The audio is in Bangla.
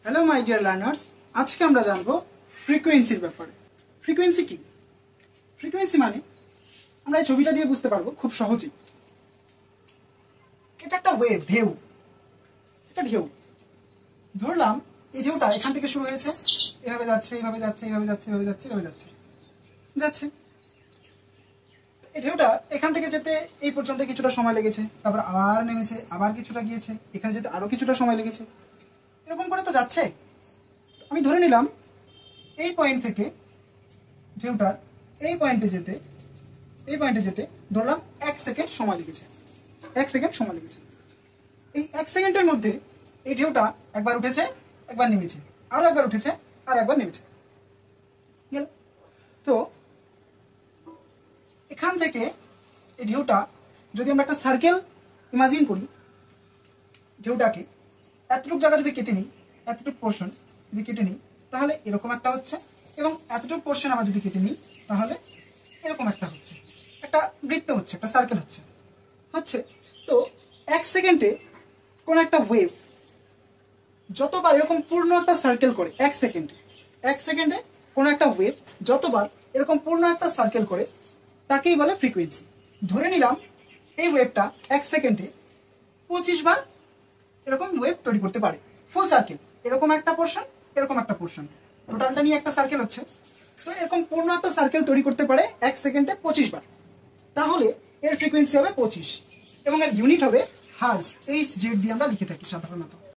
হ্যালো মাই ডিয়ার লার্নার্স, আজকে আমরা জানবো ফ্রিকোয়েন্সির ব্যাপারে। ফ্রিকোয়েন্সি কি? ফ্রিকোয়েন্সি মানে আমরা এই ছবিটা দিয়ে বুঝতে পারবো খুব সহজেই। এটা একটা ওয়েভ, ঢেউ। এটা ঢেউ। ধরলাম এই ঢেউটা এখান থেকে শুরু হয়েছে, এভাবে যাচ্ছে, এইভাবে যাচ্ছে, এইভাবে যাচ্ছে, এভাবে যাচ্ছে, এভাবে যাচ্ছে যাচ্ছে এই ঢেউটা এখান থেকে যেতে এই পর্যন্ত কিছুটা সময় লেগেছে, তারপর আবার নেমেছে, আবার কিছুটা গিয়েছে, এখানে যেতে আরো কিছুটা সময় লেগেছে। এরকম করে তো যাচ্ছে। আমি ধরে নিলাম এই পয়েন্ট থেকে ঢেউটার এই পয়েন্টে যেতে ধরলাম 1 সেকেন্ড সময় লেগেছে। 1 সেকেন্ড সময় লেগেছে। এই 1 সেকেন্ডের মধ্যে এই ঢেউটা একবার উঠেছে, একবার নেমেছে, আরো একবার উঠেছে, আর একবার নেমেছে। গেল। তো এখান থেকে এই ঢেউটা যদি আমরা একটা সার্কেল ইমাজিন করি, ঢেউটাকে এতটুকু জায়গা যদি কেটে নিই, এতটুকু পোর্শন যদি কেটে নিই, তাহলে এরকম একটা হচ্ছে, এবং এতটুকু পোর্শন আমরা যদি কেটে নিই তাহলে এরকম একটা হচ্ছে, একটা বৃত্ত হচ্ছে, একটা সার্কেল হচ্ছে। তো 1 সেকেন্ডে কোন একটা ওয়েভ যতবার এরকম পূর্ণ একটা সার্কেল করে, 1 সেকেন্ডে কোন একটা ওয়েভ যতবার এরকম পূর্ণ একটা সার্কেল করে তাকেই বলে ফ্রিকোয়েন্সি। ধরে নিলাম এই ওয়েভটা 1 সেকেন্ডে 25 বার এরকম ওয়েভ তৈরি করতে পারে। ফুল সার্কেল, এরকম একটা পোর্শন, এরকম একটা পোর্শন, টোটালটা নিয়ে একটা সার্কেল হচ্ছে। তো এরকম পূর্ণ একটা সার্কেল তৈরি করতে পারে 1 সেকেন্ডে 25 বার। তাহলে এর ফ্রিকোয়েন্সি হবে 25 এবং এর ইউনিট হবে হার্জ। এইচ জেড দিয়ে আমরা লিখে থাকি সাধারণত।